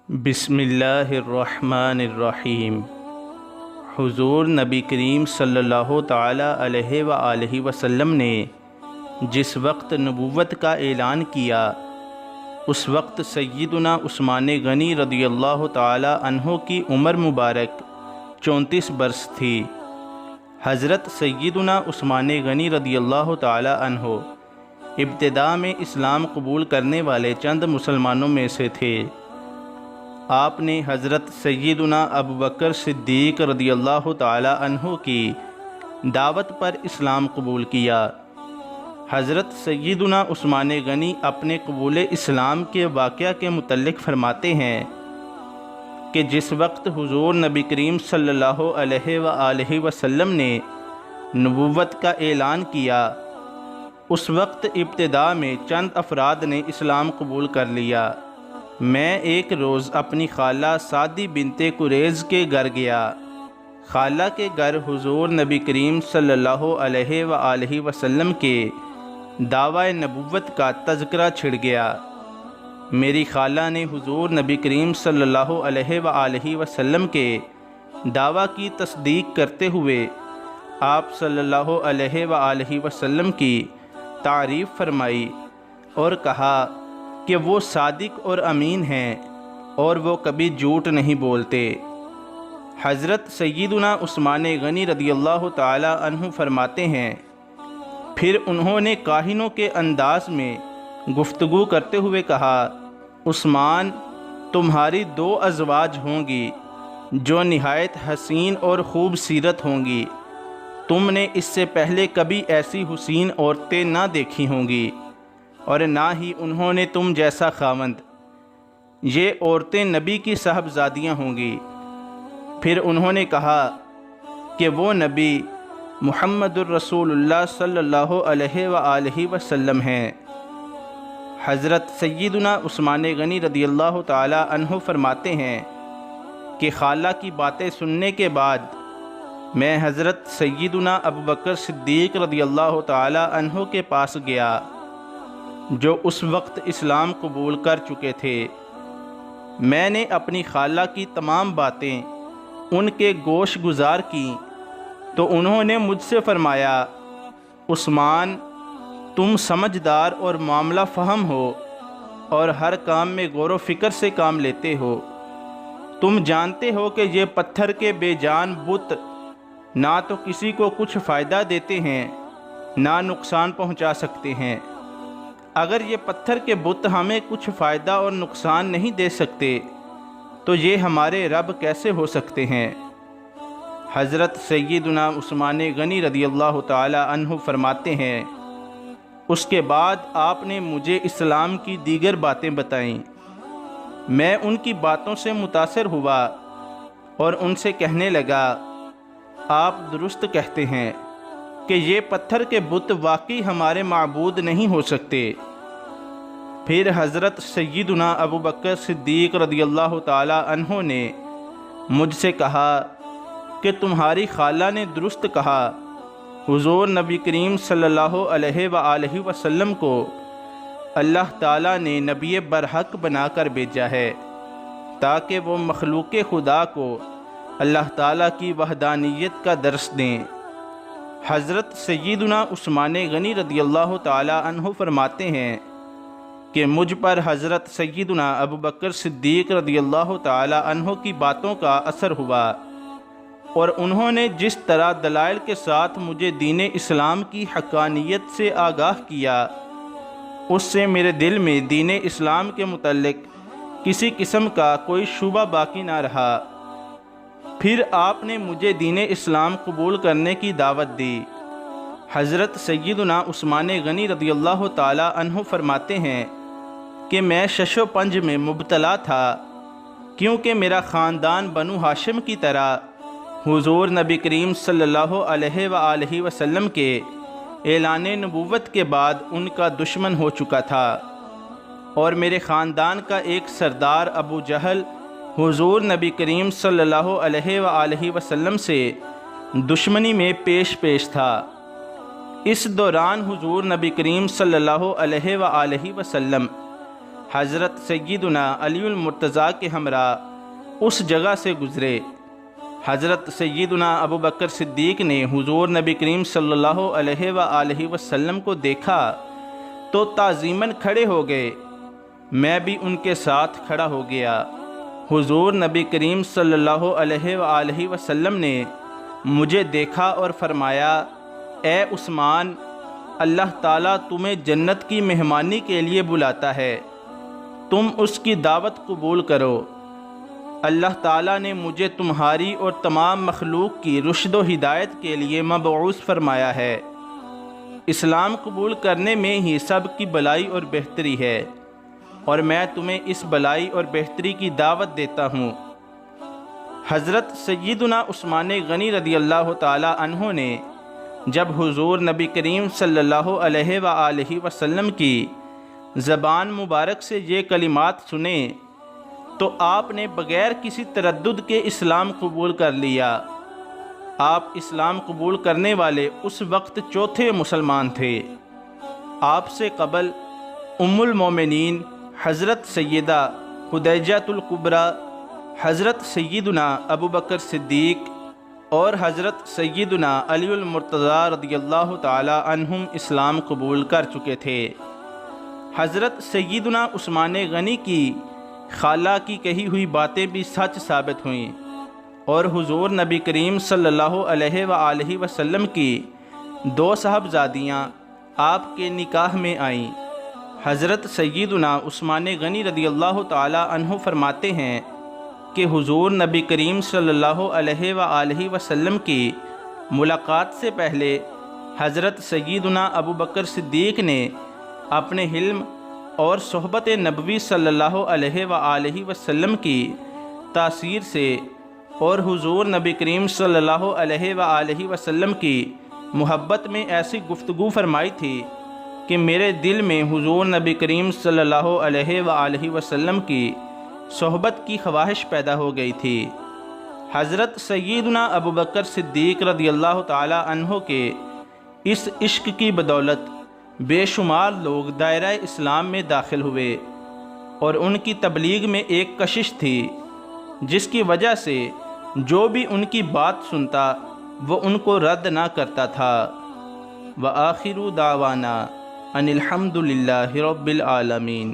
بسم اللہ الرحمن الرحیم۔ حضور نبی کریم صلی اللہ تعالیٰ علیہ وآلہ وسلم نے جس وقت نبوت کا اعلان کیا اس وقت سیدنا عثمان غنی رضی اللہ تعالیٰ عنہ کی عمر مبارک 34 برس تھی۔ حضرت سیدنا عثمان غنی رضی اللہ تعالیٰ عنہ ابتداء میں اسلام قبول کرنے والے چند مسلمانوں میں سے تھے۔ آپ نے حضرت سیدنا ابوبکر صدیق رضی اللہ تعالی عنہ کی دعوت پر اسلام قبول کیا۔ حضرت سیدنا عثمان غنی اپنے قبول اسلام کے واقعہ کے متعلق فرماتے ہیں کہ جس وقت حضور نبی کریم صلی اللہ علیہ وآلہ وسلم نے نبوت کا اعلان کیا اس وقت ابتداء میں چند افراد نے اسلام قبول کر لیا۔ میں ایک روز اپنی خالہ سعدی بنت قریظ کے گھر گیا۔ خالہ کے گھر حضور نبی کریم صلی اللہ علیہ وآلہ وسلم کے دعوی نبوت کا تذکرہ چھڑ گیا۔ میری خالہ نے حضور نبی کریم صلی اللہ علیہ وآلہ وسلم کے دعویٰ کی تصدیق کرتے ہوئے آپ صلی اللہ علیہ وآلہ وسلم کی تعریف فرمائی اور کہا کہ وہ صادق اور امین ہیں اور وہ کبھی جھوٹ نہیں بولتے۔ حضرت سیدنا عثمان غنی رضی اللہ تعالی عنہ فرماتے ہیں پھر انہوں نے کاہنوں کے انداز میں گفتگو کرتے ہوئے کہا، عثمان، تمہاری 2 ازواج ہوں گی جو نہایت حسین اور خوب سیرت ہوں گی۔ تم نے اس سے پہلے کبھی ایسی حسین عورتیں نہ دیکھی ہوں گی اور نہ ہی انہوں نے تم جیسا خاوند۔ یہ عورتیں نبی کی صاحبزادیاں ہوں گی۔ پھر انہوں نے کہا کہ وہ نبی محمد الرسول اللہ صلی اللہ علیہ وآلہ وسلم ہیں۔ حضرت سیدنا عثمان غنی رضی اللہ تعالی عنہ فرماتے ہیں کہ خالہ کی باتیں سننے کے بعد میں حضرت سیدنا ابوبکر صدیق رضی اللہ تعالی عنہ کے پاس گیا جو اس وقت اسلام قبول کر چکے تھے۔ میں نے اپنی خالہ کی تمام باتیں ان کے گوش گزار کیں تو انہوں نے مجھ سے فرمایا، عثمان، تم سمجھدار اور معاملہ فہم ہو اور ہر کام میں غور و فکر سے کام لیتے ہو۔ تم جانتے ہو کہ یہ پتھر کے بے جان بت نہ تو کسی کو کچھ فائدہ دیتے ہیں نہ نقصان پہنچا سکتے ہیں۔ اگر یہ پتھر کے بت ہمیں کچھ فائدہ اور نقصان نہیں دے سکتے تو یہ ہمارے رب کیسے ہو سکتے ہیں؟ حضرت سیدنا عثمان غنی رضی اللہ تعالی عنہ فرماتے ہیں اس کے بعد آپ نے مجھے اسلام کی دیگر باتیں بتائیں۔ میں ان کی باتوں سے متاثر ہوا اور ان سے کہنے لگا، آپ درست کہتے ہیں کہ یہ پتھر کے بت واقعی ہمارے معبود نہیں ہو سکتے۔ پھر حضرت سیدنا ابوبکر صدیق رضی اللہ تعالی عنہ نے مجھ سے کہا کہ تمہاری خالہ نے درست کہا۔ حضور نبی کریم صلی اللہ علیہ وآلہ وسلم کو اللہ تعالیٰ نے نبی برحق بنا کر بھیجا ہے تاکہ وہ مخلوق خدا کو اللہ تعالیٰ کی وحدانیت کا درس دیں۔ حضرت سیدنا عثمان غنی رضی اللہ تعالی عنہ فرماتے ہیں کہ مجھ پر حضرت سیدنا ابوبکر صدیق رضی اللہ تعالی عنہ کی باتوں کا اثر ہوا اور انہوں نے جس طرح دلائل کے ساتھ مجھے دین اسلام کی حقانیت سے آگاہ کیا اس سے میرے دل میں دین اسلام کے متعلق کسی قسم کا کوئی شبہ باقی نہ رہا۔ پھر آپ نے مجھے دین اسلام قبول کرنے کی دعوت دی۔ حضرت سیدنا عثمان غنی رضی اللہ تعالی عنہ فرماتے ہیں کہ میں شش و پنج میں مبتلا تھا کیونکہ میرا خاندان بنو ہاشم کی طرح حضور نبی کریم صلی اللہ علیہ وآلہ وسلم کے اعلان نبوت کے بعد ان کا دشمن ہو چکا تھا اور میرے خاندان کا ایک سردار ابو جہل حضور نبی کریم صلی اللہ علیہ وآلہ وسلم سے دشمنی میں پیش تھا۔ اس دوران حضور نبی کریم صلی اللہ علیہ وآلہ وسلم حضرت سیدنا علی المرتضیٰ کے ہمراہ اس جگہ سے گزرے۔ حضرت سیدنا ابو بکر صدیق نے حضور نبی کریم صلی اللہ علیہ وآلہ وسلم کو دیکھا تو تعظیماً کھڑے ہو گئے۔ میں بھی ان کے ساتھ کھڑا ہو گیا۔ حضور نبی کریم صلی اللہ علیہ وآلہ وسلم نے مجھے دیکھا اور فرمایا، اے عثمان، اللہ تعالیٰ تمہیں جنت کی مہمانی کے لیے بلاتا ہے، تم اس کی دعوت قبول کرو۔ اللہ تعالیٰ نے مجھے تمہاری اور تمام مخلوق کی رشد و ہدایت کے لیے مبعوث فرمایا ہے۔ اسلام قبول کرنے میں ہی سب کی بلائی اور بہتری ہے، اور میں تمہیں اس بلائی اور بہتری کی دعوت دیتا ہوں۔ حضرت سیدنا عثمان غنی رضی اللہ تعالی عنہ نے جب حضور نبی کریم صلی اللہ علیہ وآلہ وسلم کی زبان مبارک سے یہ کلمات سنے تو آپ نے بغیر کسی تردد کے اسلام قبول کر لیا۔ آپ اسلام قبول کرنے والے اس وقت چوتھے مسلمان تھے۔ آپ سے قبل ام المومنین حضرت سیدہ خدیجہ الکبریٰ، حضرت سیدنا ابو بکر صدیق اور حضرت سیدنا علی المرتضیٰ رضی اللہ تعالی عنہم اسلام قبول کر چکے تھے۔ حضرت سیدنا عثمان غنی کی خالہ کی کہی ہوئی باتیں بھی سچ ثابت ہوئیں، اور حضور نبی کریم صلی اللہ علیہ وآلہ وسلم کی 2 صاحبزادیاں آپ کے نکاح میں آئیں۔ حضرت سیدنا عثمان غنی رضی اللہ تعالی عنہ فرماتے ہیں کہ حضور نبی کریم صلی اللہ علیہ وآلہ وسلم کی ملاقات سے پہلے حضرت سیدنا ابو بکر صدیق نے اپنے حلم اور صحبت نبوی صلی اللہ علیہ وآلہ وسلم کی تاثیر سے اور حضور نبی کریم صلی اللہ علیہ وآلہ وسلم کی محبت میں ایسی گفتگو فرمائی تھی کہ میرے دل میں حضور نبی کریم صلی اللہ علیہ وآلہ وسلم کی صحبت کی خواہش پیدا ہو گئی تھی۔ حضرت سیدنا ابو بکر صدیق رضی اللہ تعالی عنہ کے اس عشق کی بدولت بے شمار لوگ دائرہ اسلام میں داخل ہوئے، اور ان کی تبلیغ میں ایک کشش تھی جس کی وجہ سے جو بھی ان کی بات سنتا وہ ان کو رد نہ کرتا تھا۔ وآخر دعوانا ان الحمد للہ رب العالمین۔